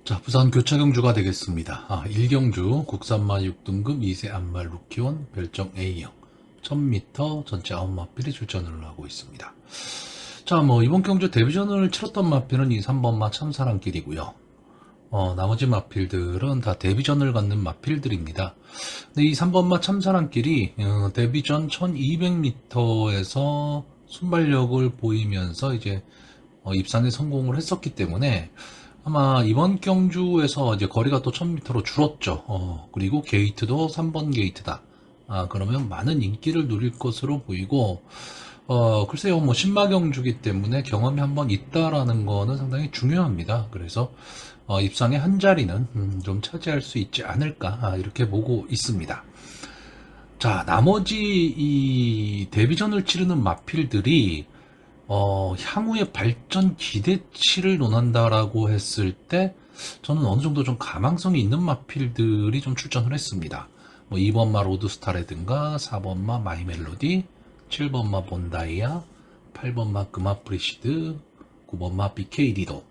자, 부산 교차경주가 되겠습니다. 1경주 국산마 6등급 2세 암말 루키원 별정 A형 1000m 전체 9마필이 출전을 하고 있습니다. 자, 이번 경주 데뷔전을 치렀던 마필은 이 3번마 참사랑길이고요. 나머지 마필들은 다 데뷔전을 갖는 마필들입니다. 근데 이 3번마 참사랑길이 데뷔전 1200m에서 순발력을 보이면서 이제 입상에 성공을 했었기 때문에 아마 이번 경주에서 이제 거리가 또 1000m로 줄었죠. 그리고 게이트도 3번 게이트다. 그러면 많은 인기를 누릴 것으로 보이고, 글쎄요, 신마 경주기 때문에 경험이 한번 있다라는 거는 상당히 중요합니다. 그래서, 입상의 한 자리는 좀 차지할 수 있지 않을까, 이렇게 보고 있습니다. 자, 나머지 이 데뷔전을 치르는 마필들이 향후의 발전 기대치를 논한다라고 했을 때 저는 어느 정도 좀 가망성이 있는 마필들이 좀 출전을 했습니다. 2번마 로드스타라든가 4번마 마이멜로디, 7번마 본다이아, 8번마 금아프리시드, 9번마 BK리도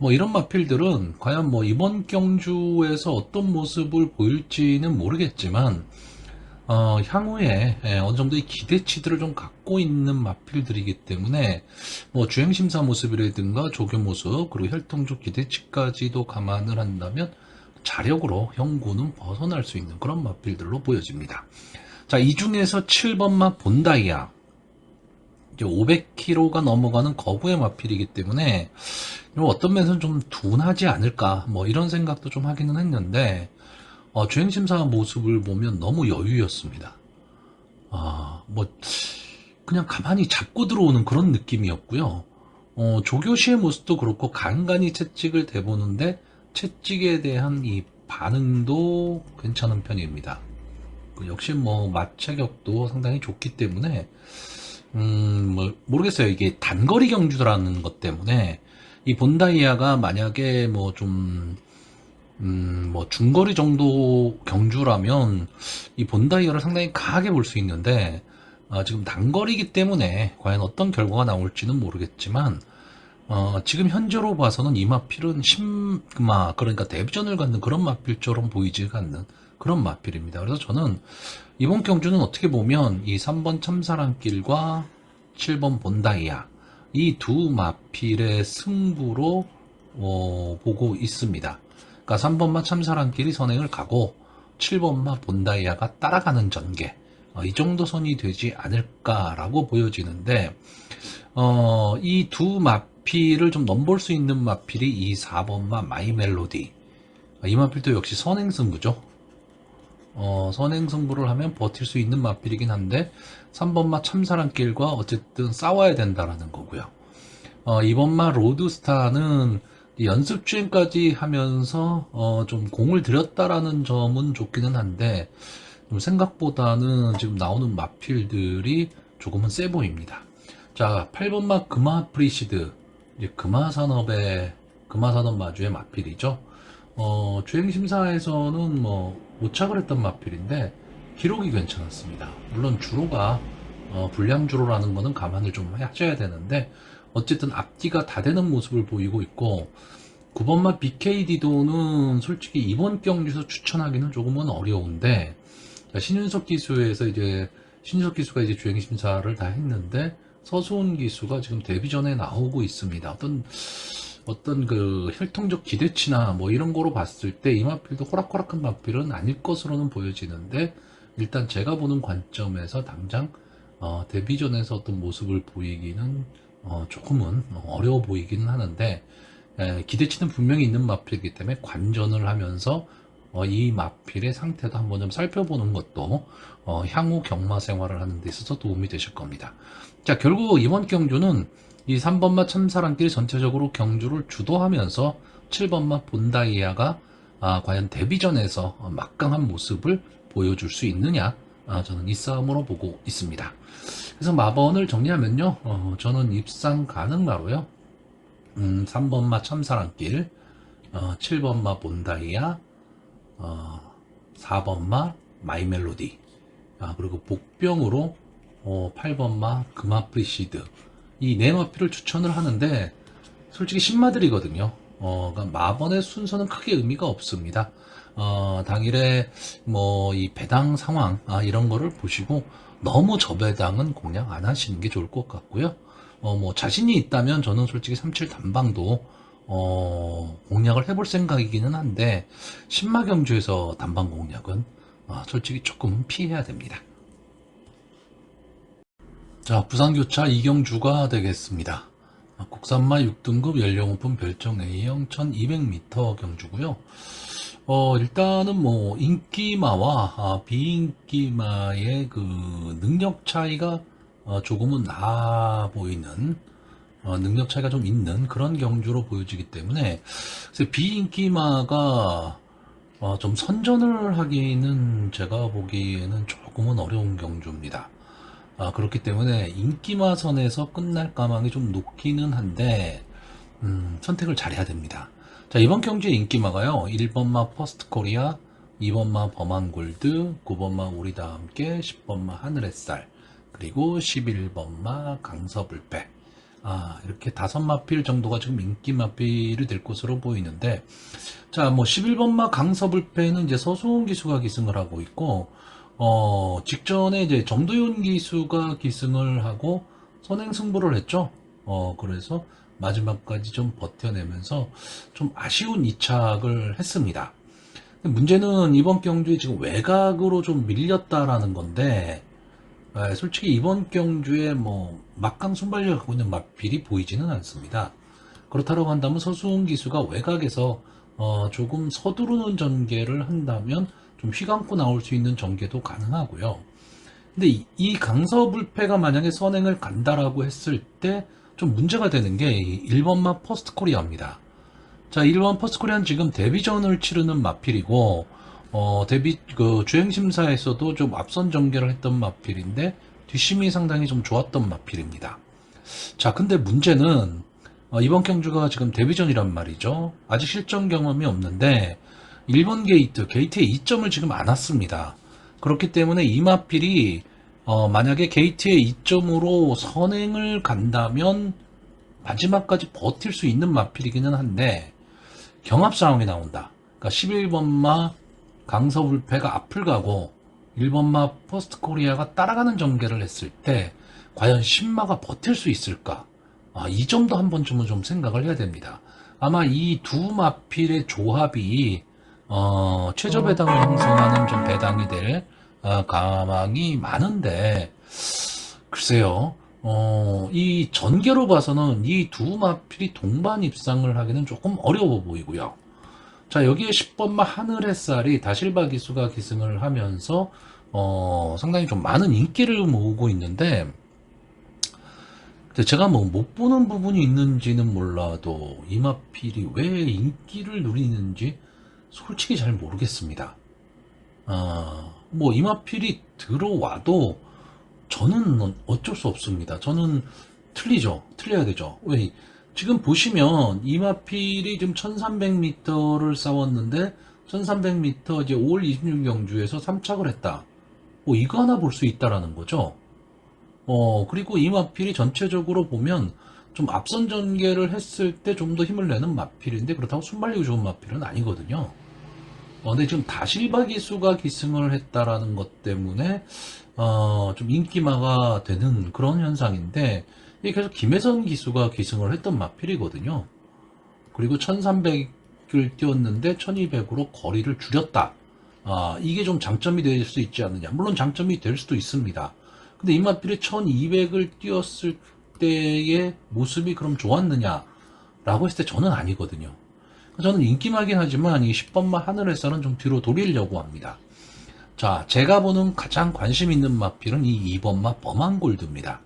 이런 마필들은 과연 이번 경주에서 어떤 모습을 보일지는 모르겠지만 향후에 어느 정도의 기대치들을 좀 갖고 있는 마필들이기 때문에 주행심사 모습이라든가 조교 모습 그리고 혈통적 기대치까지도 감안을 한다면 자력으로 형구는 벗어날 수 있는 그런 마필들로 보여집니다. 자, 이 중에서 7번마 본다이아 500km가 넘어가는 거부의 마필이기 때문에 어떤 면에서는 좀 둔하지 않을까 이런 생각도 좀 하기는 했는데 주행심사 모습을 보면 너무 여유였습니다. 그냥 가만히 잡고 들어오는 그런 느낌이었고요. 조교시의 모습도 그렇고 간간히 채찍을 대보는데 채찍에 대한 이 반응도 괜찮은 편입니다. 역시 마체격도 상당히 좋기 때문에 모르겠어요. 이게 단거리 경주라는 것 때문에 이 본다이아가 만약에 중거리 정도 경주라면 이 본다이어를 상당히 강하게 볼 수 있는데, 지금 단거리이기 때문에 과연 어떤 결과가 나올지는 모르겠지만, 지금 현재로 봐서는 이 마필은 신마, 그러니까 데뷔전을 갖는 그런 마필처럼 보이지가 않는 그런 마필입니다. 그래서 저는 이번 경주는 어떻게 보면 이 3번 참사랑길과 7번 본다이아, 이 두 마필의 승부로 보고 있습니다. 그러니까 3번마 참사랑길이 선행을 가고 7번마 본다이아가 따라가는 전개, 이 정도 선이 되지 않을까라고 보여지는데, 이 두 마필을 좀 넘볼 수 있는 마필이 이 4번마 마이멜로디. 이 마필도 역시 선행승부죠. 선행승부를 하면 버틸 수 있는 마필이긴 한데 3번마 참사랑길과 어쨌든 싸워야 된다라는 거고요. 2번마 로드스타는 연습 주행까지 하면서 좀 공을 들였다라는 점은 좋기는 한데 생각보다는 지금 나오는 마필들이 조금은 세 보입니다. 자, 8번마 금아프리시드, 이제 금화산업 마주의 마필이죠. 주행 심사에서는 오착을 했던 마필인데 기록이 괜찮았습니다. 물론 주로가 불량 주로라는 거는 감안을 좀 하셔야 되는데 어쨌든 앞뒤가 다 되는 모습을 보이고 있고, 9번마 BK디도는 솔직히 이번 경기에서 추천하기는 조금은 어려운데, 신윤석 기수에서 신윤석 기수가 주행 심사를 다 했는데 서수훈 기수가 지금 데뷔전에 나오고 있습니다. 어떤 그 혈통적 기대치나 이런 거로 봤을 때 이 마필도 호락호락한 마필은 아닐 것으로는 보여지는데, 일단 제가 보는 관점에서 당장 데뷔전에서 어떤 모습을 보이기는 조금은 어려워 보이기는 하는데, 기대치는 분명히 있는 마필이기 때문에 관전을 하면서 이 마필의 상태도 한번 좀 살펴보는 것도 향후 경마 생활을 하는 데 있어서 도움이 되실 겁니다. 자, 결국 이번 경주는 이 3번마 참사랑길 전체적으로 경주를 주도하면서 7번마 본다이아가 과연 데뷔전에서 막강한 모습을 보여줄 수 있느냐, 저는 이 싸움으로 보고 있습니다. 그래서 마번을 정리하면요, 저는 입상 가능마로요, 3번마 참사랑길, 7번마 본다이아, 4번마 마이멜로디, 그리고 복병으로 8번마 금아프리시드, 이 네 마필을 추천을 하는데 솔직히 신마들이거든요. 그러니까 마번의 순서는 크게 의미가 없습니다. 당일에 뭐 이 배당 상황, 이런 거를 보시고 너무 저배당은 공략 안 하시는 게 좋을 것 같고요. 뭐 자신이 있다면 저는 솔직히 37 단방도 공략을 해볼 생각이기는 한데 신마경주에서 단방 공략은 솔직히 조금 피해야 됩니다. 자, 부산교차 이경주가 되겠습니다. 국산마 6등급 연령오픈 별정 A형 1200m 경주고요. 일단은 뭐 인기마와 비인기마의 그 능력 차이가 조금은 나 보이는, 능력 차이가 좀 있는 그런 경주로 보여지기 때문에 그래서 비인기마가 좀 선전을 하기는 제가 보기에는 조금은 어려운 경주입니다. 그렇기 때문에 인기마선에서 끝날 가망이 좀 높기는 한데 선택을 잘해야 됩니다. 자, 이번 경주의 인기마가요. 1번마 퍼스트코리아, 2번마 범한골드, 9번마 우리다 함께, 10번마 하늘햇살, 그리고 11번마 강서불패. 이렇게 5마필 정도가 지금 인기마필이 될 것으로 보이는데, 자, 뭐 11번마 강서불패는 이제 서수원 기수가 기승을 하고 있고, 직전에 이제 정도윤 기수가 기승을 하고 선행 승부를 했죠. 그래서 마지막까지 좀 버텨내면서 좀 아쉬운 이착을 했습니다. 문제는 이번 경주에 지금 외곽으로 좀 밀렸다라는 건데, 솔직히 이번 경주에 뭐 막강 순발력을 갖고 있는 마필이 보이지는 않습니다. 그렇다고 한다면 서수훈 기수가 외곽에서 조금 서두르는 전개를 한다면 좀 휘감고 나올 수 있는 전개도 가능하고요. 근데 이 강서불패가 만약에 선행을 간다라고 했을 때 좀 문제가 되는 게 1번마 퍼스트코리아입니다. 자, 1번 퍼스트코리아는 지금 데뷔전을 치르는 마필이고 주행심사에서도 좀 앞선 전개를 했던 마필인데 뒷심이 상당히 좀 좋았던 마필입니다. 자, 근데 문제는 이번 경주가 지금 데뷔전이란 말이죠. 아직 실전 경험이 없는데 1번 게이트에 2점을 지금 안 왔습니다. 그렇기 때문에 이 마필이 만약에 게이트에 2점으로 선행을 간다면 마지막까지 버틸 수 있는 마필이기는 한데 경합 상황이 나온다. 그러니까 11번마 강서불패가 앞을 가고 1번마 퍼스트코리아가 따라가는 전개를 했을 때 과연 신마가 버틸 수 있을까? 이 점도 한 번쯤은 좀 생각을 해야 됩니다. 아마 이 두 마필의 조합이 최저 배당을 형성하는 좀 배당이 될 가망이 많은데 글쎄요. 이 전개로 봐서는 이 두 마필이 동반 입상을 하기는 조금 어려워 보이고요. 자, 여기에 10번마 하늘햇살이 다실바 기수가 기승을 하면서 상당히 좀 많은 인기를 모으고 있는데 제가 뭐 못 보는 부분이 있는지는 몰라도 이 마필이 왜 인기를 누리는지 솔직히 잘 모르겠습니다. 뭐 이 마필이 들어와도 저는 어쩔 수 없습니다. 저는 틀려야 되죠. 왜? 지금 보시면 이마필이 지금 1300m를 싸웠는데 1300m 이제 5월 26 경주에서 3착을 했다. 뭐 이거 하나 볼 수 있다라는 거죠. 그리고 이 마필이 전체적으로 보면 좀 앞선 전개를 했을 때 좀 더 힘을 내는 마필인데 그렇다고 순발력이 좋은 마필은 아니거든요. 근데 지금 다실바 기수가 기승을 했다라는 것 때문에 좀 인기마가 되는 그런 현상인데 이게 계속 김혜선 기수가 기승을 했던 마필이거든요. 그리고 1300을 뛰었는데 1200으로 거리를 줄였다. 이게 좀 장점이 될 수 있지 않느냐. 물론 장점이 될 수도 있습니다. 근데 이 마필이 1200을 뛰었을 때의 모습이 그럼 좋았느냐? 라고 했을 때 저는 아니거든요. 저는 인기마긴 하지만 이 10번마 하늘에서는 좀 뒤로 돌리려고 합니다. 자, 제가 보는 가장 관심 있는 마필은 이 2번마 범한골드입니다.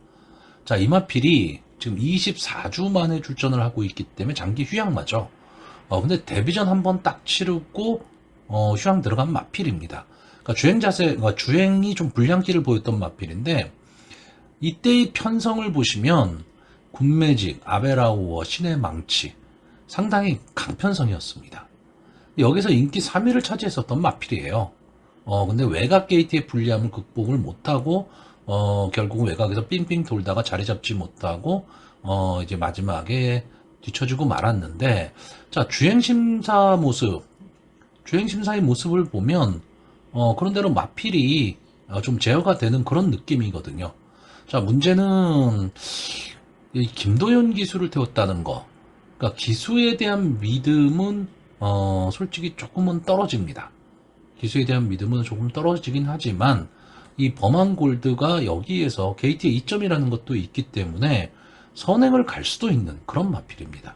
자, 이 마필이 지금 24주 만에 출전을 하고 있기 때문에 장기 휴양마죠. 근데 데뷔전 한번 딱 치르고 휴양 들어간 마필입니다. 그러니까 주행이 좀 불량기를 보였던 마필인데 이때의 편성을 보시면 군매직, 아베라우어, 신의 망치 상당히 강편성이었습니다. 여기서 인기 3위를 차지했었던 마필이에요. 근데 외곽 게이트의 불리함을 극복을 못하고 결국은 외곽에서 삥삥 돌다가 자리 잡지 못하고 이제 마지막에 뒤처지고 말았는데, 자, 주행심사의 모습을 보면, 그런대로 마필이 좀 제어가 되는 그런 느낌이거든요. 자, 문제는 이 김도현 기수를 태웠다는 거. 그러니까 기수에 대한 믿음은 솔직히 조금은 떨어집니다. 기수에 대한 믿음은 조금 떨어지긴 하지만 이 범한 골드가 여기에서 게이트의 이점이라는 것도 있기 때문에 선행을 갈 수도 있는 그런 마필입니다.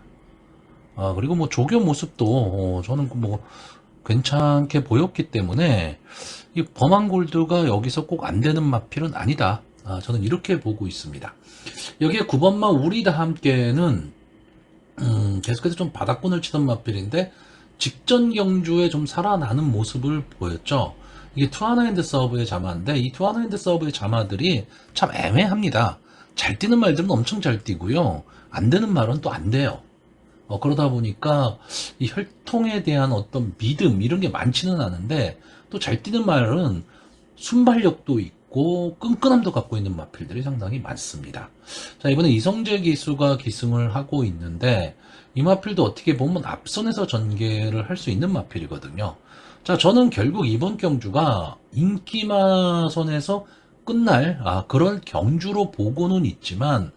그리고 뭐 조교 모습도 저는 뭐 괜찮게 보였기 때문에 이 범한 골드가 여기서 꼭 안 되는 마필은 아니다. 저는 이렇게 보고 있습니다. 여기에 9번마 우리다 함께는 계속해서 좀 바닥권을 치던 마필인데 직전 경주에 좀 살아나는 모습을 보였죠. 이게 투아나핸드 서브의 자마인데 이 투아나핸드 서브의 자마들이 참 애매합니다. 잘 뛰는 말들은 엄청 잘 뛰고요. 안 되는 말은 또 안 돼요. 그러다 보니까 이 혈통에 대한 어떤 믿음 이런 게 많지는 않은데 또 잘 뛰는 말은 순발력도 있고 끈끈함도 갖고 있는 마필들이 상당히 많습니다. 자, 이번에 이성재 기수가 기승을 하고 있는데 이 마필도 어떻게 보면 앞선에서 전개를 할 수 있는 마필이거든요. 자, 저는 결국 이번 경주가 인기마선에서 끝날 그런 경주로 보고는 있지만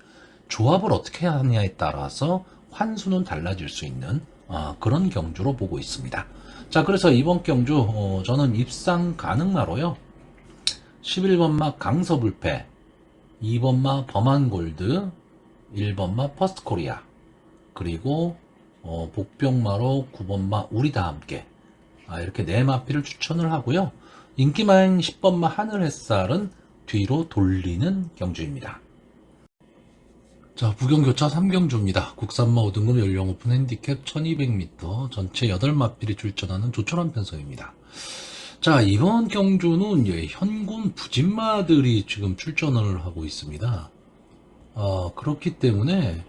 조합을 어떻게 하느냐에 따라서 환수는 달라질 수 있는 그런 경주로 보고 있습니다. 자, 그래서 이번 경주 저는 입상 가능마로요. 11번마 강서불패, 2번마 범한골드, 1번마 퍼스트코리아, 그리고 복병마로 9번마 우리다 함께 이렇게 4마필을 추천을 하고요. 인기마인 10번마 하늘햇살은 뒤로 돌리는 경주입니다. 자, 부경교차 3경주입니다. 국산마 5등급 연령 오픈 핸디캡 1200m 전체 8마필이 출전하는 조촐한 편성입니다. 자, 이번 경주는 현군 부진마들이 지금 출전을 하고 있습니다. 그렇기 때문에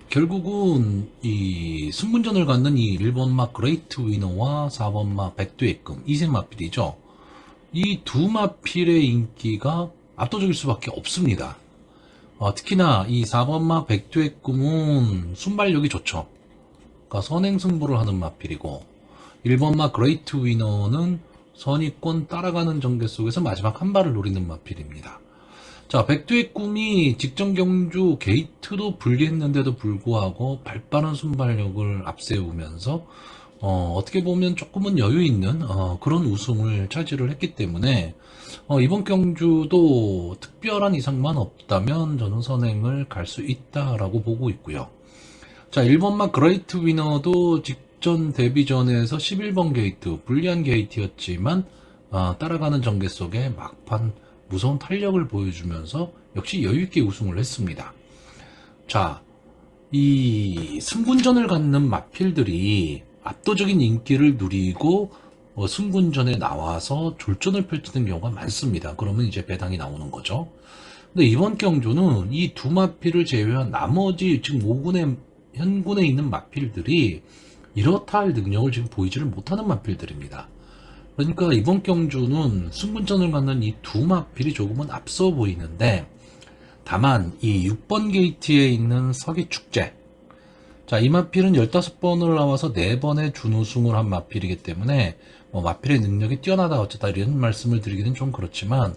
결국은 이 승분전을 갖는 이 1번마 그레이트 위너와 4번마 백두액금 이세 마필이죠. 이 두 마필의 인기가 압도적일 수밖에 없습니다. 특히나 이 4번마 백두액금은 순발력이 좋죠. 그러니까 선행승부를 하는 마필이고 1번마 그레이트 위너는 선의권 따라가는 전개 속에서 마지막 한 발을 노리는 마필입니다. 자, 백두액금이 직전 경주 게이트도 불리했는데도 불구하고 발빠른 순발력을 앞세우면서 어떻게 보면 조금은 여유 있는 그런 우승을 차지를 했기 때문에 이번 경주도 특별한 이상만 없다면 저는 선행을 갈 수 있다라고 보고 있고요. 자, 1번마 그레이트 위너도 직전 데뷔전에서 11번 게이트, 불리한 게이트였지만 따라가는 전개 속에 막판 무서운 탄력을 보여주면서 역시 여유있게 우승을 했습니다. 자, 이 승분전을 갖는 마필들이 압도적인 인기를 누리고 승분전에 나와서 졸전을 펼치는 경우가 많습니다. 그러면 이제 배당이 나오는 거죠. 근데 이번 경주는 이 두 마필을 제외한 나머지 지금 5군의 현군에 있는 마필들이 이렇다 할 능력을 지금 보이지를 못하는 마필들입니다. 그러니까 이번 경주는 승분전을 갖는 이 두 마필이 조금은 앞서 보이는데 다만 이 6번 게이트에 있는 서기축제, 자, 이 마필은 15번을 나와서 4번의 준우승을 한 마필이기 때문에 마필의 능력이 뛰어나다 어쩌다 이런 말씀을 드리기는 좀 그렇지만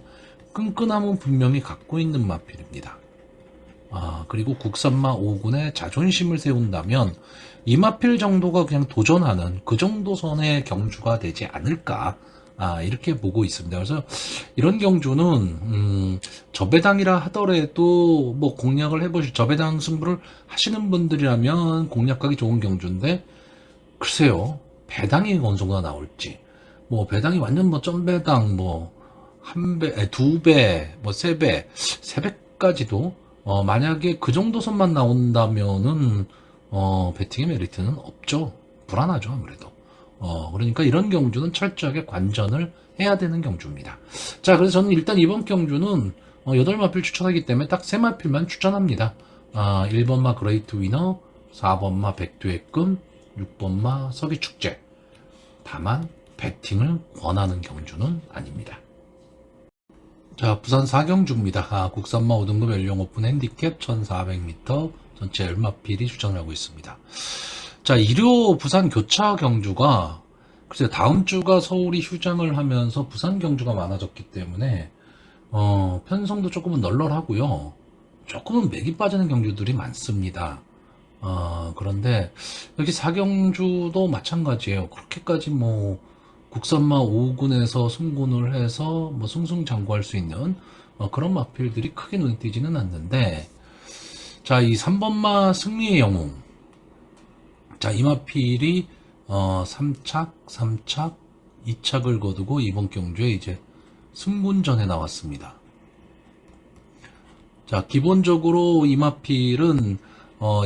끈끈함은 분명히 갖고 있는 마필입니다. 그리고 국산마 5군의 자존심을 세운다면 이 마필 정도가 그냥 도전하는 그 정도 선의 경주가 되지 않을까 이렇게 보고 있습니다. 그래서 이런 경주는 저배당이라 하더라도 뭐 공략을 해보실 저배당 승부를 하시는 분들이라면 공략하기 좋은 경주인데 글쎄요, 배당이 어느 정도나 나올지 뭐 배당이 완전 뭐 점배당 뭐 한 배, 두 배, 뭐 세 배, 세 배까지도 만약에 그 정도 선만 나온다면은 배팅의 메리트는 없죠. 불안하죠, 아무래도. 그러니까 이런 경주는 철저하게 관전을 해야 되는 경주입니다. 자, 그래서 저는 일단 이번 경주는 8마필 추천하기 때문에 딱 3마필만 추천합니다. 1번마 그레이트 위너, 4번마 백두액금, 6번마 서기축제. 다만 배팅을 권하는 경주는 아닙니다. 자, 부산 4경주입니다. 국산마 5등급 연령 오픈 핸디캡 1400m 전체 열마필이 출전을 하고 있습니다. 자, 1호 부산 교차 경주가 글쎄 다음 주가 서울이 휴장을 하면서 부산 경주가 많아졌기 때문에 편성도 조금은 널널하고요. 조금은 맥이 빠지는 경주들이 많습니다. 그런데 여기 사경주도 마찬가지예요. 그렇게까지 뭐 국산마 5군에서 승군을 해서 뭐 승승장구할 수 있는 그런 마필들이 크게 눈에 띄지는 않는데, 자, 이 3번마 승리의 영웅. 자, 이 마필이 3착, 2착을 거두고 이번 경주에 이제 승군전에 나왔습니다. 자, 기본적으로 이 마필은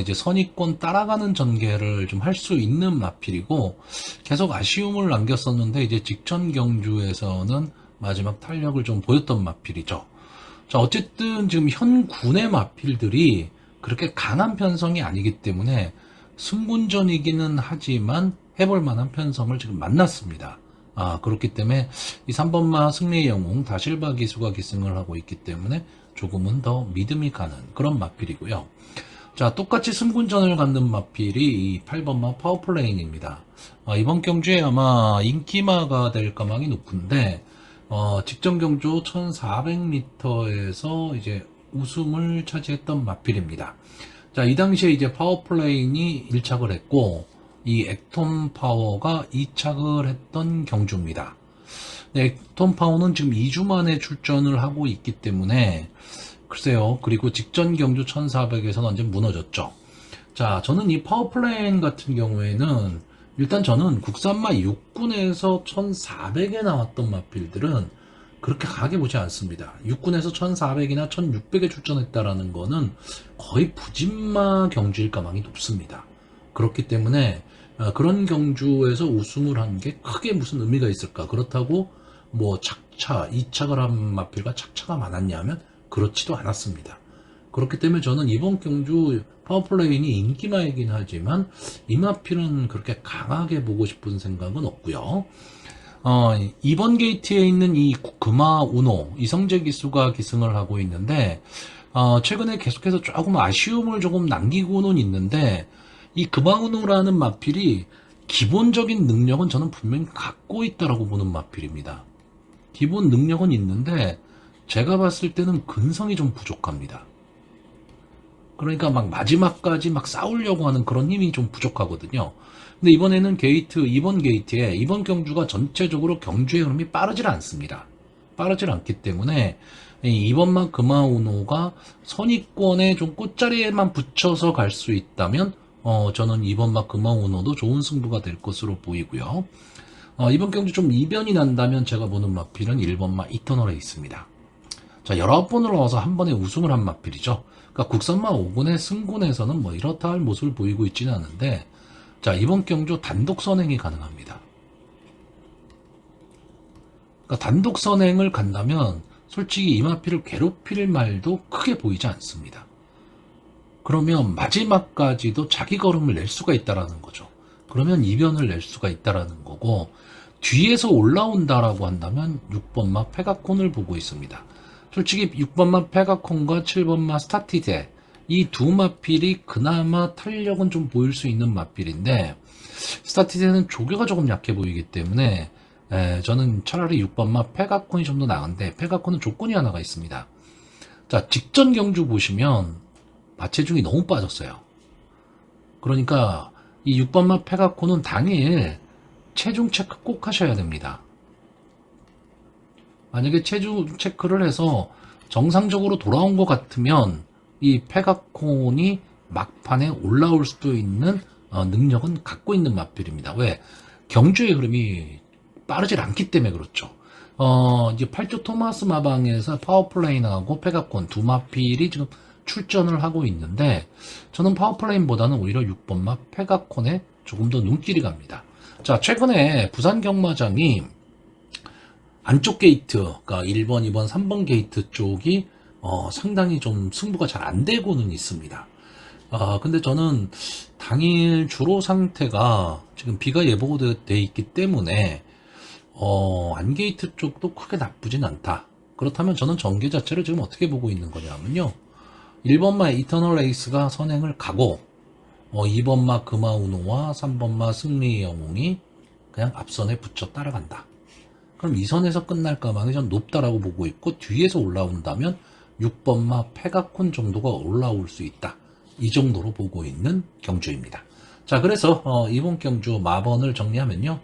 이제 선입권 따라가는 전개를 좀 할 수 있는 마필이고, 계속 아쉬움을 남겼었는데 이제 직전 경주에서는 마지막 탄력을 좀 보였던 마필이죠. 자, 어쨌든 지금 현 군의 마필들이 그렇게 강한 편성이 아니기 때문에 승군전이기는 하지만 해볼 만한 편성을 지금 만났습니다. 그렇기 때문에 이 3번마 승리의 영웅 다실바 기수가 기승을 하고 있기 때문에 조금은 더 믿음이 가는 그런 마필이고요. 자, 똑같이 승군전을 갖는 마필이 이 8번마 파워플레인입니다. 이번 경주에 아마 인기마가 될 가망이 높은데, 직전 경주 1400m에서 이제 우승을 차지했던 마필입니다. 자, 이 당시에 이제 파워플레인이 1착을 했고, 이 액톰 파워가 2착을 했던 경주입니다. 네, 액톰 파워는 지금 2주 만에 출전을 하고 있기 때문에, 글쎄요. 그리고 직전 경주 1400에서는 완전 무너졌죠. 자, 저는 이 파워플레인 같은 경우에는 일단 저는 국산마 6군에서 1400에 나왔던 마필들은 그렇게 강하게 보지 않습니다. 6군에서 1400이나 1600에 출전했다라는 거는 거의 부진마 경주일 가망이 높습니다. 그렇기 때문에 그런 경주에서 우승을 한 게 크게 무슨 의미가 있을까? 그렇다고 뭐 착차, 2착을 한 마필과 착차가 많았냐면 그렇지도 않았습니다. 그렇기 때문에 저는 이번 경주 파워플레인이 인기마이긴 하지만 이 마필은 그렇게 강하게 보고 싶은 생각은 없고요. 이번 게이트에 있는 이 금화 우노 이성재 기수가 기승을 하고 있는데, 최근에 계속해서 조금 아쉬움을 조금 남기고는 있는데, 이 금화 우노라는 마필이 기본적인 능력은 저는 분명히 갖고 있다라고 보는 마필입니다. 기본 능력은 있는데 제가 봤을 때는 근성이 좀 부족합니다. 그러니까 막 마지막까지 막 싸우려고 하는 그런 힘이 좀 부족하거든요. 근데 이번에는 이번 게이트에 이번 경주가 전체적으로 경주의 흐름이 빠르질 않습니다. 빠르질 않기 때문에 이번만 금화우노가 선입권에 좀 꽃자리에만 붙여서 갈 수 있다면 저는 이번만 금화우노도 좋은 승부가 될 것으로 보이고요. 이번 경주 좀 이변이 난다면 제가 보는 마필은 1번마 이터널에 있습니다. 자, 19번을 나와서 한 번에 우승을 한 마필이죠. 그러니까 국산마 5군의 승군에서는 뭐 이렇다 할 모습을 보이고 있지는 않은데, 자, 이번 경주 단독 선행이 가능합니다. 그러니까 단독 선행을 간다면 솔직히 이 마필을 괴롭힐 말도 크게 보이지 않습니다. 그러면 마지막까지도 자기 걸음을 낼 수가 있다라는 거죠. 그러면 이변을 낼 수가 있다라는 거고, 뒤에서 올라온다라고 한다면 6번마 페가콘을 보고 있습니다. 솔직히 6번마 페가콘과 7번마 스타티제 이 두 마필이 그나마 탄력은 좀 보일 수 있는 마필인데, 스타티제는 조교가 조금 약해 보이기 때문에 저는 차라리 6번마 페가콘이 좀 더 나은데, 페가콘은 조건이 하나가 있습니다. 자, 직전 경주 보시면 마체중이 너무 빠졌어요. 그러니까 이 6번마 페가콘은 당일 체중 체크 꼭 하셔야 됩니다. 만약에 체중 체크를 해서 정상적으로 돌아온 것 같으면 이 페가콘이 막판에 올라올 수도 있는 능력은 갖고 있는 마필입니다. 왜? 경주의 흐름이 빠르질 않기 때문에 그렇죠. 이제 8조 토마스 마방에서 파워플레인하고 페가콘 두 마필이 지금 출전을 하고 있는데, 저는 파워플레인보다는 오히려 6번마 페가콘에 조금 더 눈길이 갑니다. 자, 최근에 부산 경마장이 안쪽 게이트, 그러니까 1번, 2번, 3번 게이트 쪽이 상당히 좀 승부가 잘 안 되고는 있습니다. 근데 저는 당일 주로 상태가 지금 비가 예보돼 있기 때문에 안게이트 쪽도 크게 나쁘진 않다. 그렇다면 저는 전개 자체를 지금 어떻게 보고 있는 거냐면요. 1번마 이터널 에이스가 선행을 가고 2번마 금화운호와 3번마 승리의 영웅이 그냥 앞선에 붙여 따라간다. 그럼 이 선에서 끝날 가망이 전 높다라고 보고 있고, 뒤에서 올라온다면 6번마 페가콘 정도가 올라올 수 있다. 이 정도로 보고 있는 경주입니다. 자, 그래서 이번 경주 마번을 정리하면요.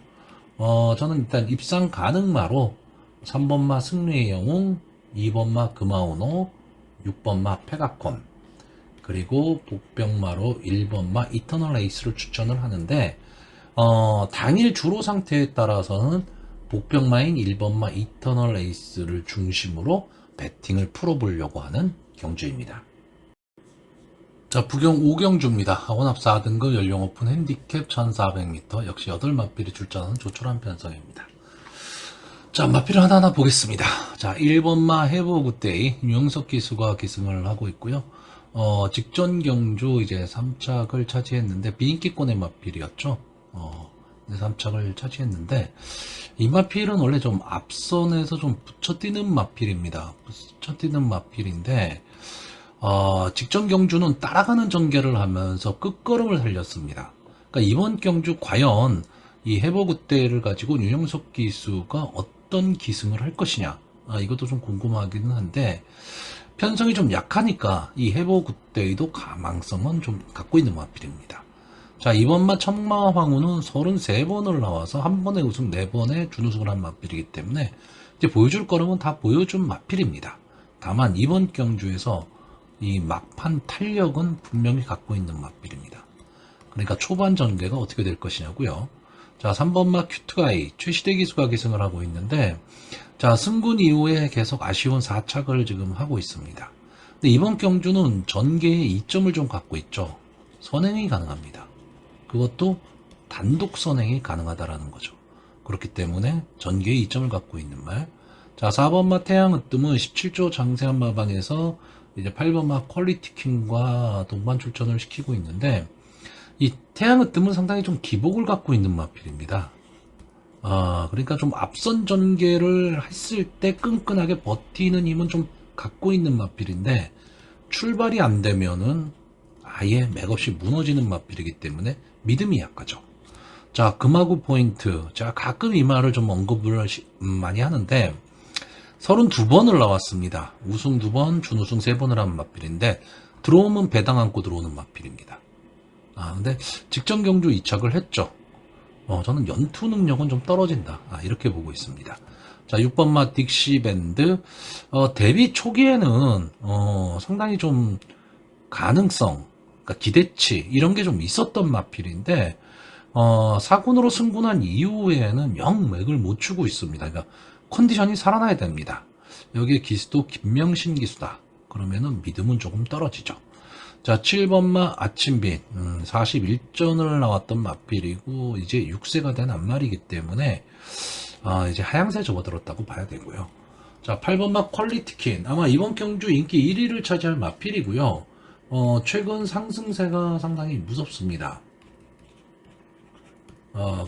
저는 일단 입상 가능마로 3번마 승리의 영웅, 2번마 금화운호, 6번마 페가콘, 그리고 복병마로 1번마 이터널 에이스를 추천을 하는데, 당일 주로 상태에 따라서는 복병마인 1번마 이터널 에이스를 중심으로 배팅을 풀어보려고 하는 경주입니다. 자, 부경 5경주입니다. 원합 4등급 연령 오픈 핸디캡 1400m, 역시 8마필이 출전하는 조촐한 편성입니다. 자, 마필을 하나하나 보겠습니다. 자, 1번마 해보굿데이 유영석 기수가 기승을 하고 있고요. 직전 경주 이제 3착을 차지했는데 비인기권의 마필이었죠. 3착을 차지했는데, 이 마필은 원래 좀 앞선에서 좀 붙여뛰는 마필입니다. 붙여뛰는 마필인데, 직전 경주는 따라가는 전개를 하면서 끝걸음을 살렸습니다. 그러니까 이번 경주 과연 이 해보굿대를 가지고 유영석 기수가 어떤 기승을 할 것이냐, 이것도 좀 궁금하기는 한데, 편성이 좀 약하니까 이 해보굿대도 가망성은 좀 갖고 있는 마필입니다. 자, 이번마 천마 황후는 33번을 나와서 한 번에 우승 4번에 준우승을 한 마필이기 때문에 이제 보여줄 거라면 다 보여준 마필입니다. 다만 이번 경주에서 이 막판 탄력은 분명히 갖고 있는 마필입니다. 그러니까 초반 전개가 어떻게 될 것이냐고요. 자, 3번마 큐트가이 최시대 기수가 기승을 하고 있는데, 자, 승군 이후에 계속 아쉬운 4착을 지금 하고 있습니다. 근데 이번 경주는 전개에 이점을 좀 갖고 있죠. 선행이 가능합니다. 그것도 단독 선행이 가능하다라는 거죠. 그렇기 때문에 전개에 이점을 갖고 있는 말. 자, 4번마 태양으뜸은 17조 장세한 마방에서 이제 8번마 퀄리티킹과 동반 출전을 시키고 있는데, 이 태양으뜸은 상당히 좀 기복을 갖고 있는 마필입니다. 그러니까 좀 앞선 전개를 했을 때 끈끈하게 버티는 힘은 좀 갖고 있는 마필인데, 출발이 안 되면은 아예 맥없이 무너지는 마필이기 때문에 믿음이 약하죠. 자, 금화구 포인트. 자, 가끔 이 말을 좀 언급을 많이 하는데, 32번을 나왔습니다. 우승 2번, 준우승 3번을 한 마필인데, 들어오면 배당 안고 들어오는 마필입니다. 근데 직전 경주 2착을 했죠. 저는 연투 능력은 좀 떨어진다. 이렇게 보고 있습니다. 자, 6번마 딕시밴드. 데뷔 초기에는, 상당히 좀 가능성, 그러니까 기대치, 이런 게 좀 있었던 마필인데, 사군으로 승군한 이후에는 영 맥을 못 추고 있습니다. 그러니까 컨디션이 살아나야 됩니다. 여기에 기수도 김명신 기수다. 그러면은 믿음은 조금 떨어지죠. 자, 7번마 아침빛, 41전을 나왔던 마필이고, 이제 6세가 된 앞말이기 때문에, 이제 하향세 접어들었다고 봐야 되고요. 자, 8번마 퀄리티킨. 아마 이번 경주 인기 1위를 차지할 마필이고요. 최근 상승세가 상당히 무섭습니다.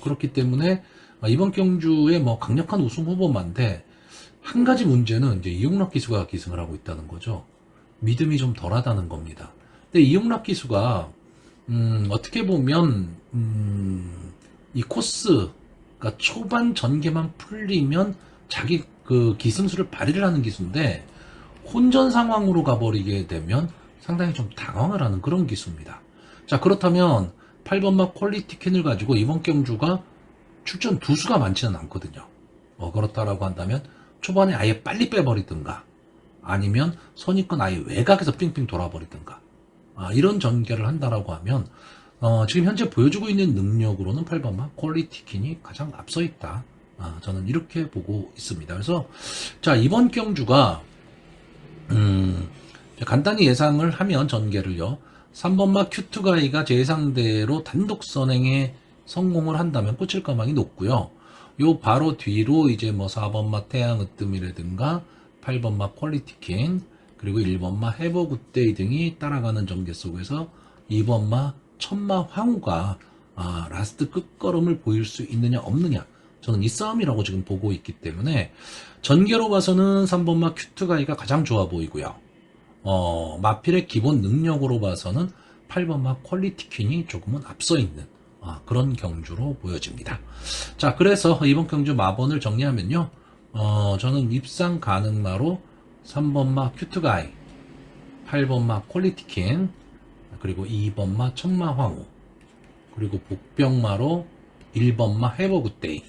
그렇기 때문에, 이번 경주에 뭐 강력한 우승 후보만데, 한 가지 문제는 이제 이용락 기수가 기승을 하고 있다는 거죠. 믿음이 좀 덜하다는 겁니다. 근데 이용락 기수가 어떻게 보면 이 코스가 초반 전개만 풀리면 자기 그 기승수를 발휘를 하는 기수인데, 혼전 상황으로 가버리게 되면 상당히 좀 당황을 하는 그런 기수입니다. 자, 그렇다면 8번마 퀄리티킨을 가지고 이번 경주가 출전 두수가 많지는 않거든요. 그렇다라고 한다면 초반에 아예 빨리 빼버리든가, 아니면 선입권 아예 외곽에서 삥삥 돌아버리든가, 이런 전개를 한다라고 하면, 지금 현재 보여주고 있는 능력으로는 8번마 퀄리티킨이 가장 앞서 있다. 저는 이렇게 보고 있습니다. 그래서, 자, 이번 경주가, 간단히 예상을 하면 전개를요, 3번마 큐트가이가 제 예상대로 단독 선행에 성공을 한다면 꽂힐 가망이 높고요. 요 바로 뒤로 이제 뭐 4번마 태양으뜸이라든가 8번마 퀄리티킨, 그리고 1번마 해버굿데이 등이 따라가는 전개 속에서 2번마 천마 황후가 라스트 끝걸음을 보일 수 있느냐 없느냐, 저는 이 싸움이라고 지금 보고 있기 때문에 전개로 봐서는 3번마 큐트가이가 가장 좋아 보이고요. 마필의 기본 능력으로 봐서는 8번 마 퀄리티 퀸이 조금은 앞서 있는 그런 경주로 보여집니다. 자, 그래서 이번 경주 마번을 정리하면요. 저는 입상 가능마로 3번 마 큐트가이, 8번 마 퀄리티 퀸, 그리고 2번 마 천마 황후, 그리고 복병마로 1번 마 해버 굿데이,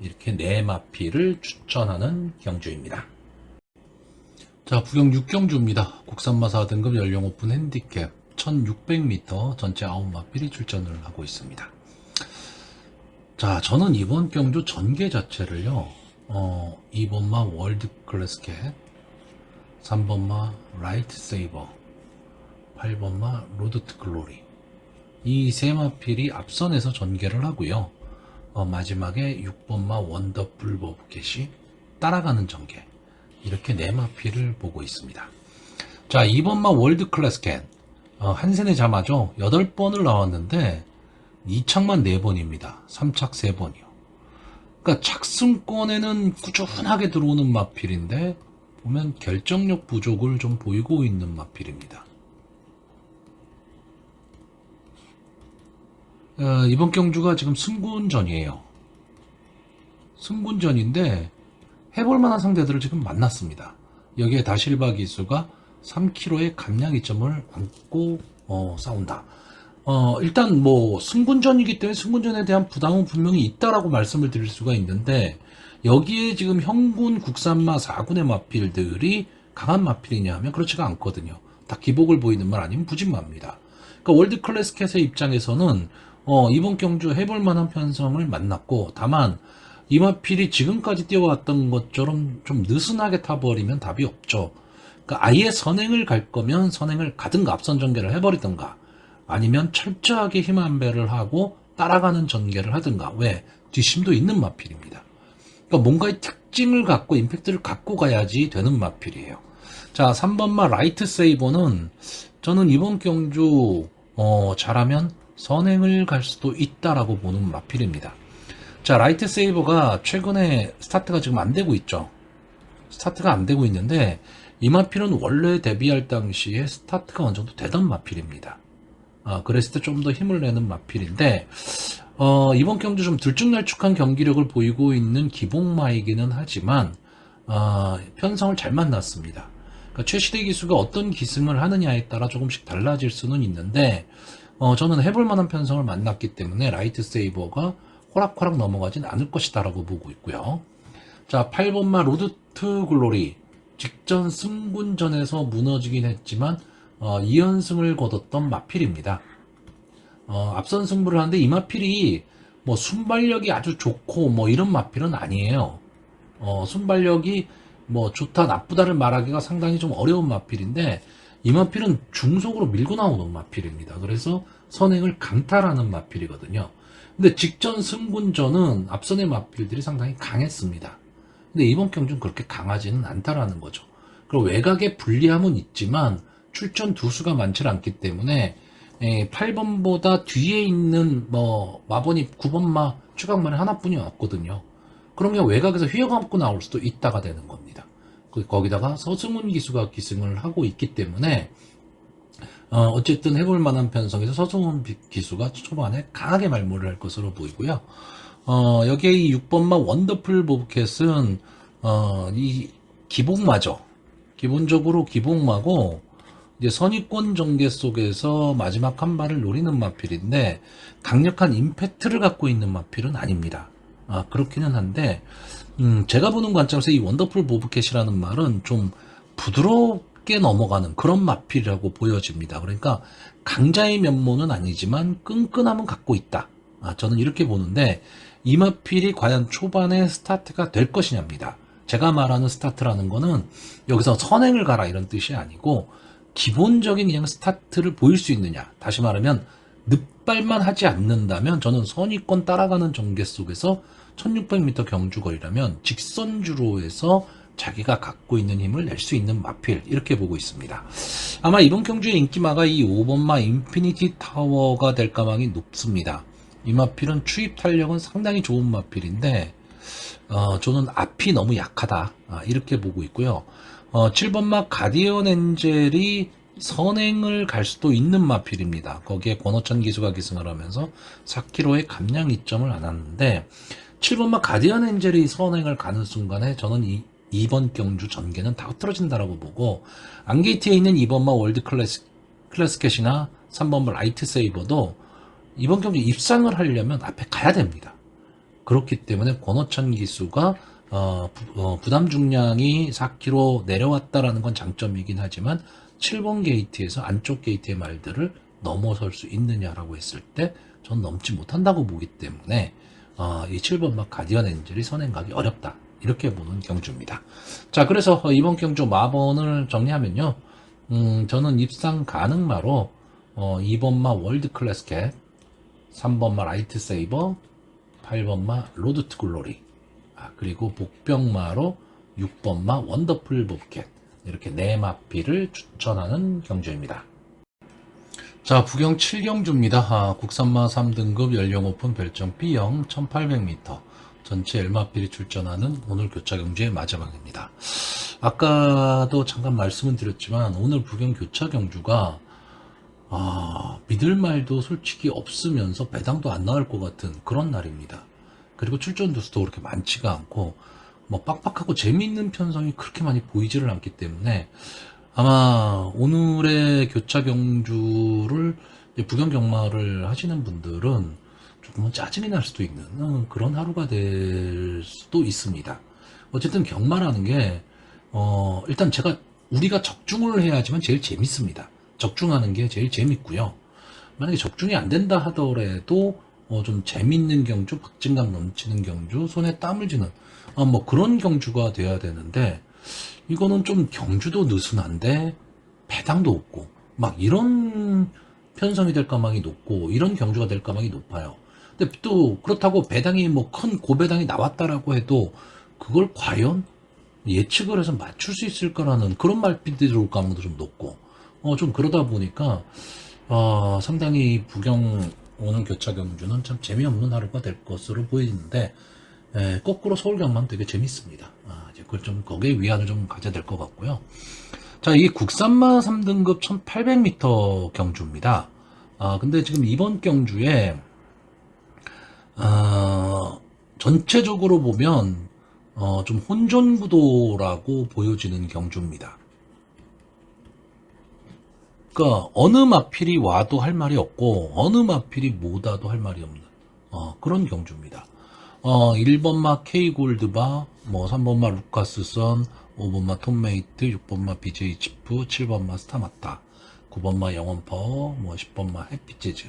이렇게 4마필을 추천하는 경주입니다. 자, 부경 6경주입니다. 국산마 4등급 연령 오픈 핸디캡 1600m 전체 9마필이 출전을 하고 있습니다. 자, 저는 이번 경주 전개 자체를요, 2번마 월드 클래스캣, 3번마 라이트 세이버, 8번마 로드 투 글로리, 이 3마필이 앞선에서 전개를 하고요. 마지막에 6번마 원더풀 버브캣이 따라가는 전개, 이렇게 4마필을 보고 있습니다. 자, 2번마 월드 클래스캣, 한센에 자마죠. 8번을 나왔는데 2착만 4번입니다. 3착 3번이요. 그러니까 착승권에는 꾸준하게 들어오는 마필인데 보면 결정력 부족을 좀 보이고 있는 마필입니다. 이번 경주가 지금 승군전이에요. 승군전인데 해볼만한 상대들을 지금 만났습니다. 여기에 다실바 기수가 3kg의 감량 이점을 안고 싸운다. 일단 뭐 승군전이기 때문에 승군전에 대한 부담은 분명히 있다라고 말씀을 드릴 수가 있는데, 여기에 지금 형군 국산마 4군의 마필들이 강한 마필이냐 하면 그렇지가 않거든요. 다 기복을 보이는 말 아니면 부진마입니다. 그러니까 월드 클래스캣의 입장에서는 이번 경주 해볼 만한 편성을 만났고, 다만 이 마필이 지금까지 뛰어왔던 것처럼 좀 느슨하게 타버리면 답이 없죠. 그러니까 아예 선행을 갈 거면 선행을 가든가 앞선 전개를 해버리든가, 아니면 철저하게 힘 안배를 하고 따라가는 전개를 하든가. 왜? 뒷심도 있는 마필입니다. 그러니까 뭔가의 특징을 갖고 임팩트를 갖고 가야지 되는 마필이에요. 자, 3번마 라이트 세이버는 저는 이번 경주 잘하면 선행을 갈 수도 있다라고 보는 마필입니다. 자, 라이트 세이버가 최근에 스타트가 지금 안 되고 있죠. 스타트가 안 되고 있는데 이 마필은 원래 데뷔할 당시에 스타트가 어느 정도 되던 마필입니다. 그랬을 때 좀 더 힘을 내는 마필인데 이번 경주 좀 들쭉날쭉한 경기력을 보이고 있는 기복마이기는 하지만 편성을 잘 만났습니다. 그러니까 최시대 기수가 어떤 기승을 하느냐에 따라 조금씩 달라질 수는 있는데 저는 해볼 만한 편성을 만났기 때문에 라이트 세이버가 호락호락 넘어가진 않을 것이다 라고 보고 있고요. 자, 8번마 로드 투 글로리, 직전 승군전에서 무너지긴 했지만 2연승을 거뒀던 마필입니다. 앞선 승부를 하는데 이 마필이 뭐 순발력이 아주 좋고 뭐 이런 마필은 아니에요. 순발력이 뭐 좋다 나쁘다를 말하기가 상당히 좀 어려운 마필인데 이 마필은 중속으로 밀고 나오는 마필입니다. 그래서 선행을 강탈하는 마필이거든요. 근데 직전 승군전은 앞선의 마필들이 상당히 강했습니다. 근데 이번 경주는 그렇게 강하지는 않다라는 거죠. 그리고 외곽에 불리함은 있지만 출전 두수가 많지 않기 때문에 8번보다 뒤에 있는 뭐 마번이 9번마 추각만에 하나뿐이 없거든요. 그런 게 외곽에서 휘어감고 나올 수도 있다가 되는 겁니다. 거기다가 서승훈 기수가 기승을 하고 있기 때문에 어쨌든 해볼 만한 편성에서 서승훈 기수가 초반에 강하게 말모를 할 것으로 보이고요. 여기에 이 6번마 원더풀 보브캣은 이 기복마죠. 기본적으로 기복마고 이제 선의권 전개 속에서 마지막 한 발을 노리는 마필인데 강력한 임팩트를 갖고 있는 마필은 아닙니다. 그렇기는 한데 제가 보는 관점에서 이 원더풀 보브캣이라는 말은 좀 부드럽게 넘어가는 그런 마필이라고 보여집니다. 그러니까 강자의 면모는 아니지만 끈끈함은 갖고 있다. 저는 이렇게 보는데 이 마필이 과연 초반에 스타트가 될 것이냐입니다. 제가 말하는 스타트라는 거는 여기서 선행을 가라 이런 뜻이 아니고 기본적인 그냥 스타트를 보일 수 있느냐. 다시 말하면 늑발만 하지 않는다면 저는 선의권 따라가는 전개 속에서 1600m 경주거리라면 직선주로에서 자기가 갖고 있는 힘을 낼 수 있는 마필 이렇게 보고 있습니다. 아마 이번 경주의 인기마가 이 5번마 인피니티 타워가 될 가망이 높습니다. 이 마필은 추입 탄력은 상당히 좋은 마필인데 저는 앞이 너무 약하다 이렇게 보고 있고요. 7번마 가디언 엔젤이 선행을 갈 수도 있는 마필입니다. 거기에 권호천 기수가 기승을 하면서 4km의 감량 이점을 안았는데 7번마 가디언 엔젤이 선행을 가는 순간에 저는 이번 경주 전개는 다 흐트러진다라고 보고 안게이트에 있는 2번마 월드 클래스켓이나 3번마 라이트 세이버도 이번 경주 입상을 하려면 앞에 가야 됩니다. 그렇기 때문에 권호천 기수가 부담 중량이 4km 내려왔다라는 건 장점이긴 하지만 7번 게이트에서 안쪽 게이트의 말들을 넘어설 수 있느냐라고 했을 때 전 넘지 못한다고 보기 때문에 이 7번 막 가디언 엔젤이 선행 가기 어렵다 이렇게 보는 경주입니다. 자, 그래서 이번 경주 마번을 정리하면요, 저는 입상 가능마로 2번마 월드 클래스켓, 3번마 라이트 세이버, 8번마 로드 투 글로리, 그리고 복병마로 6번마 원더풀 봅캣, 이렇게 4마필을 추천하는 경주입니다. 자, 부경 7경주입니다. 국산마 3등급 연령 오픈 별정 B형 1800m 전체 L마필이 출전하는 오늘 교차 경주의 마지막입니다. 아까도 잠깐 말씀은 드렸지만 오늘 부경 교차 경주가 믿을 말도 솔직히 없으면서 배당도 안 나올 것 같은 그런 날입니다. 그리고 출전 두수도 그렇게 많지가 않고 뭐 빡빡하고 재미있는 편성이 그렇게 많이 보이지를 않기 때문에 아마 오늘의 교차 경주를 부경 경마를 하시는 분들은 조금은 짜증이 날 수도 있는 그런 하루가 될 수도 있습니다. 어쨌든 경마라는 게 일단 우리가 적중을 해야지만 제일 재밌습니다. 적중하는 게 제일 재밌고요. 만약에 적중이 안 된다 하더라도 좀 재밌는 경주, 박진감 넘치는 경주, 손에 땀을 쥐는 뭐 그런 경주가 돼야 되는데 이거는 좀 경주도 느슨한데 배당도 없고 막 이런 편성이 될 가망이 높고 이런 경주가 될 가망이 높아요. 근데 또 그렇다고 배당이 뭐 큰 고배당이 나왔다라고 해도 그걸 과연 예측을 해서 맞출 수 있을까라는 그런 말들이 들어올 가망도 좀 높고 좀 그러다 보니까 상당히 부경 오는 교차 경주는 참 재미없는 하루가 될 것으로 보이는데 거꾸로 서울 경마는 되게 재밌습니다. 이제 그걸 좀 거기에 위안을 좀 가져야 될 것 같고요. 자, 이게 국산마 3등급 1800m 경주입니다. 근데 지금 이번 경주에 전체적으로 보면 좀 혼전 구도라고 보여지는 경주입니다. 그러니까 어느 마필이 와도 할 말이 없고 어느 마필이 못 와도 할 말이 없는 그런 경주입니다. 1번마 K골드바, 뭐 3번마 루카스선, 5번마 톰메이트, 6번마 BJ 치프, 7번마 스타마타, 9번마 영원파워, 뭐 10번마 해피재즈,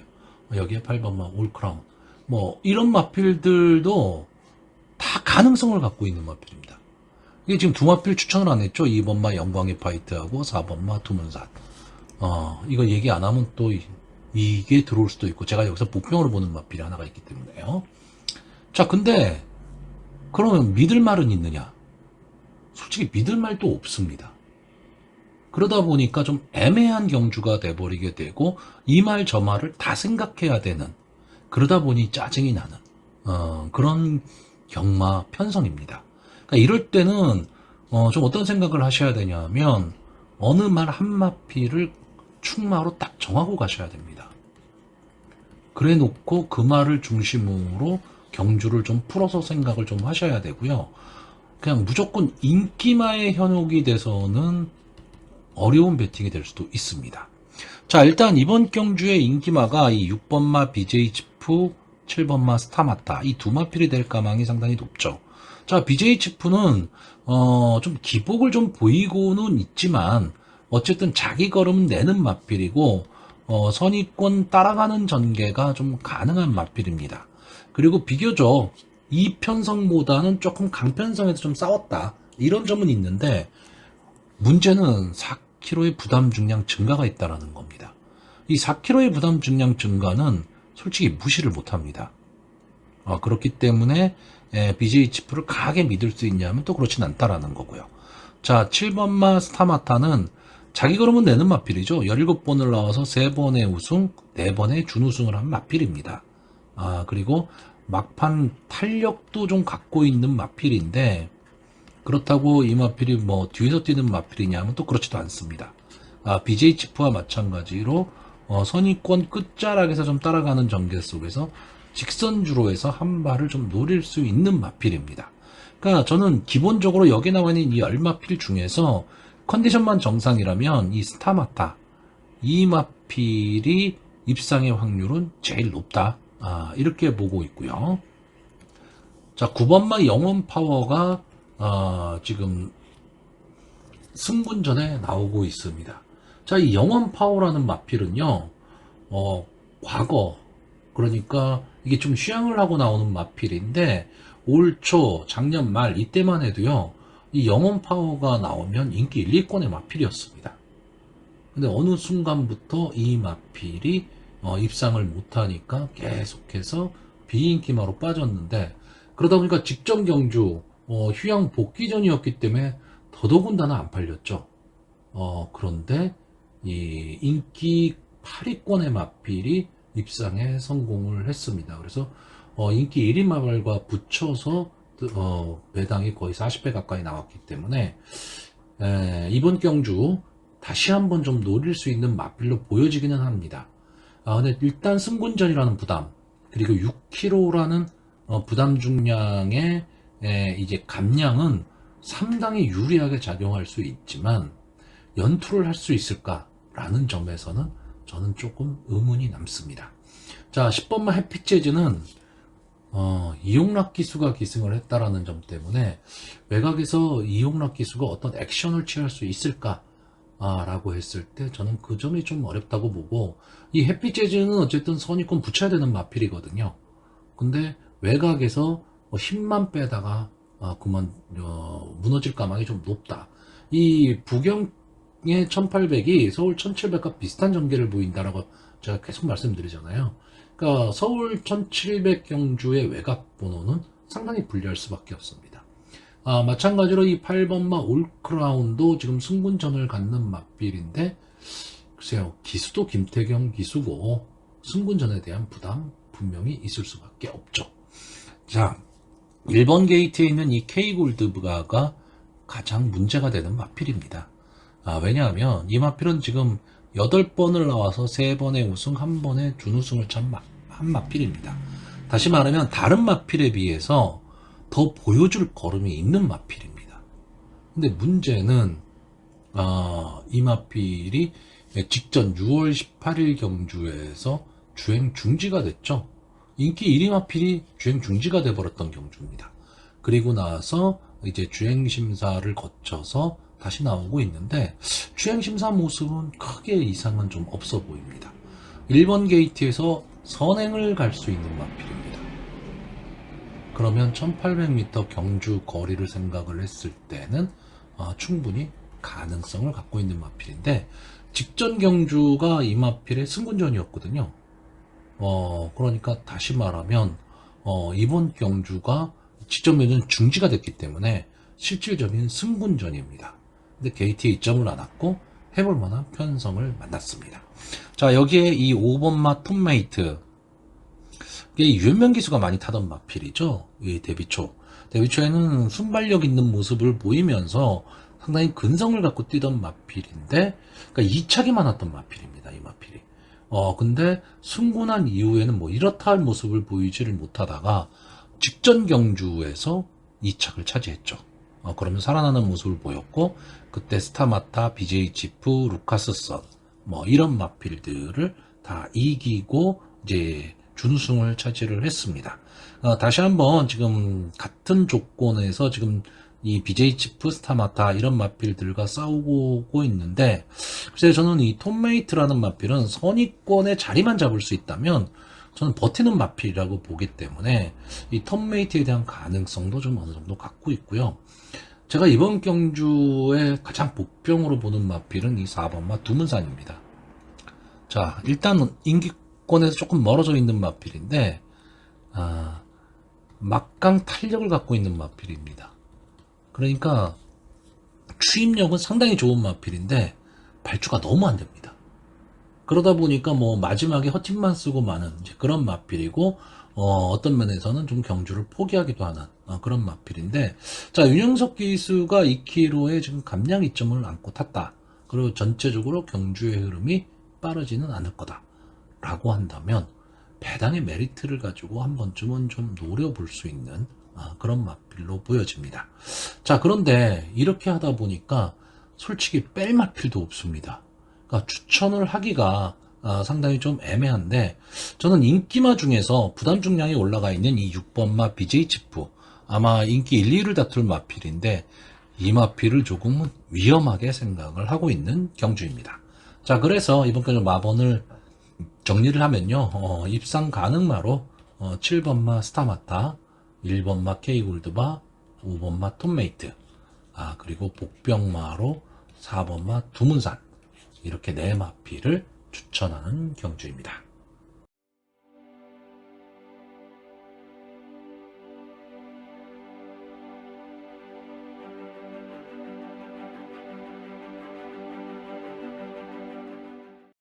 여기에 8번마 올크라운, 뭐 이런 마필들도 다 가능성을 갖고 있는 마필입니다. 이게 지금 두 마필 추천을 안 했죠. 2번마 영광의 파이트하고 4번마 두문산. 이거 얘기 안 하면 또 이게 들어올 수도 있고 제가 여기서 복병으로 보는 마필이 하나가 있기 때문에요. 자, 근데 그러면 믿을 말은 있느냐? 솔직히 믿을 말도 없습니다. 그러다 보니까 좀 애매한 경주가 돼버리게 되고 이 말 저 말을 다 생각해야 되는, 그러다 보니 짜증이 나는 그런 경마 편성입니다. 그러니까 이럴 때는 좀 어떤 생각을 하셔야 되냐면 어느 말 한마필을 충마로 딱 정하고 가셔야 됩니다. 그래 놓고 그 말을 중심으로 경주를 좀 풀어서 생각을 좀 하셔야 되고요. 그냥 무조건 인기마의 현혹이 돼서는 어려운 배팅이 될 수도 있습니다. 자, 일단 이번 경주의 인기마가 이 6번마 BJ 치프, 7번마 스타마타 이 두 마필이 될 가망이 상당히 높죠. 자, BJ 치프는 좀 기복을 좀 보이고는 있지만 어쨌든 자기 걸음 내는 마필이고 선의권 따라가는 전개가 좀 가능한 마필입니다. 그리고 비교적 이 편성보다는 조금 강편성에서 좀 싸웠다 이런 점은 있는데 문제는 4kg의 부담 중량 증가가 있다는 겁니다. 이 4kg의 부담 중량 증가는 솔직히 무시를 못합니다. 그렇기 때문에 BJ 치프를 강하게 믿을 수 있냐면 또 그렇진 않다라는 거고요. 자, 7번마 스타마타는 자기 걸음은 내는 마필이죠. 17번을 나와서 3번의 우승, 4번의 준우승을 한 마필입니다. 그리고 막판 탄력도 좀 갖고 있는 마필인데 그렇다고 이 마필이 뭐 뒤에서 뛰는 마필이냐면 또 그렇지도 않습니다. BJ 치프와 마찬가지로 선의권 끝자락에서 좀 따라가는 전개 속에서 직선주로에서 한 발을 좀 노릴 수 있는 마필입니다. 그러니까 저는 기본적으로 여기 나와 있는 이 10마필 중에서 컨디션만 정상이라면 이 스타마타, 이 마필이 입상의 확률은 제일 높다. 이렇게 보고 있고요. 자, 9번마 영원 파워가 지금 승분전에 나오고 있습니다. 자, 이 영원 파워라는 마필은요, 과거, 그러니까 이게 좀 휴양을 하고 나오는 마필인데, 올 초, 작년 말, 이때만 해도요, 이 영원 파워가 나오면 인기 1, 2권의 마필이었습니다. 근데 어느 순간부터 이 마필이 입상을 못하니까 계속해서 비인기마로 빠졌는데, 그러다 보니까 직전 경주, 휴양 복귀 전이었기 때문에 더더군다나 안 팔렸죠. 그런데 이 인기 8위권의 마필이 입상에 성공을 했습니다. 그래서 인기 1위 마발과 붙여서 배당이 거의 40배 가까이 나왔기 때문에 이번 경주 다시 한번 좀 노릴 수 있는 마필로 보여지기는 합니다. 근데 일단 승군전이라는 부담, 그리고 6kg라는 부담 중량의 이제 감량은 상당히 유리하게 작용할 수 있지만 연투를 할 수 있을까라는 점에서는 저는 조금 의문이 남습니다. 자, 10번마 해피재즈는 이용락 기수가 기승을 했다라는 점 때문에 외곽에서 이용락 기수가 어떤 액션을 취할 수 있을까 라고 했을 때 저는 그 점이 좀 어렵다고 보고, 이 해피재즈는 어쨌든 선입권 붙여야 되는 마필이거든요. 근데 외곽에서 힘만 빼다가 그만 무너질 가망이 좀 높다. 이 부경의 1800이 서울 1700과 비슷한 전개를 보인다라고 제가 계속 말씀드리잖아요. 그러니까 서울 1700 경주의 외곽 번호는 상당히 불리할 수밖에 없습니다. 마찬가지로 이 8번마 올크라운도 지금 승분전을 갖는 맞빌인데, 글쎄요, 기수도 김태경 기수고 승분전에 대한 부담 분명히 있을 수밖에 없죠. 자, 1번 게이트에 있는 이 K골드가 가장 문제가 되는 마필입니다. 왜냐하면 이 마필은 지금 8번을 나와서 3번의 우승, 1번의 준우승을 한 마필입니다. 다시 말하면 다른 마필에 비해서 더 보여줄 걸음이 있는 마필입니다. 근데 문제는 이 마필이 직전 6월 18일 경주에서 주행 중지가 됐죠. 인기 1위 마필이 주행 중지가 돼버렸던 경주입니다. 그리고 나서 이제 주행 심사를 거쳐서 다시 나오고 있는데, 주행 심사 모습은 크게 이상은 좀 없어 보입니다. 1번 게이트에서 선행을 갈 수 있는 마필입니다. 그러면 1800m 경주 거리를 생각을 했을 때는 충분히 가능성을 갖고 있는 마필인데, 직전 경주가 이 마필의 승군전이었거든요. 그러니까 다시 말하면 이번 경주가 직전 경주는 중지가 됐기 때문에 실질적인 승군전입니다. 근데 게이트에 이점을 안았고 해볼 만한 편성을 만났습니다. 자, 여기에 이 5번마 톱메이트, 이게 유현명 기수가 많이 타던 마필이죠. 이 데뷔초에는 순발력 있는 모습을 보이면서 상당히 근성을 갖고 뛰던 마필인데, 그러니까 이착이 많았던 마필입니다. 이 마필이. 근데 승군한 이후에는 뭐 이렇다 할 모습을 보이지를 못하다가 직전 경주에서 이착을 차지했죠. 그러면 살아나는 모습을 보였고, 그때 스타마타, BJ 지프, 루카스 선, 뭐 이런 마필들을 다 이기고 이제 준우승을 차지를 했습니다. 다시 한번 지금 같은 조건에서 지금 이 BJ 치프, 스타마타 이런 마필들과 싸우고 있는데, 글쎄 저는 이 톱메이트라는 마필은 선의권의 자리만 잡을 수 있다면 저는 버티는 마필이라고 보기 때문에 이 톱메이트에 대한 가능성도 좀 어느 정도 갖고 있고요. 제가 이번 경주에 가장 복병으로 보는 마필은 이 4번마 두문산입니다. 자, 일단 인기권에서 조금 멀어져 있는 마필인데 막강 탄력을 갖고 있는 마필입니다. 그러니까 추임력은 상당히 좋은 마필인데 발주가 너무 안 됩니다. 그러다 보니까 뭐 마지막에 허팀만 쓰고 마는 이제 그런 마필이고, 어떤 면에서는 좀 경주를 포기하기도 하는 그런 마필인데, 자, 윤영석 기수가 2km에 지금 감량 이점을 안고 탔다. 그리고 전체적으로 경주의 흐름이 빠르지는 않을 거다. 라고 한다면 배당의 메리트를 가지고 한 번쯤은 좀 노려볼 수 있는 그런 마필로 보여집니다. 자, 그런데 이렇게 하다 보니까 솔직히 뺄 마필도 없습니다. 그러니까 추천을 하기가 상당히 좀 애매한데, 저는 인기마 중에서 부담 중량이 올라가 있는 이 6번마 BJ 치프, 아마 인기 1, 2위를 다툴 마필인데 이 마필을 조금은 위험하게 생각을 하고 있는 경주입니다. 자, 그래서 이번까지 마번을 정리를 하면요, 입상 가능마로 7번마 스타마타, 1번마 K골드바, 5번마 톰메이트, 그리고 복병마로 4번마 두문산, 이렇게 네 마필을 추천하는 경주입니다.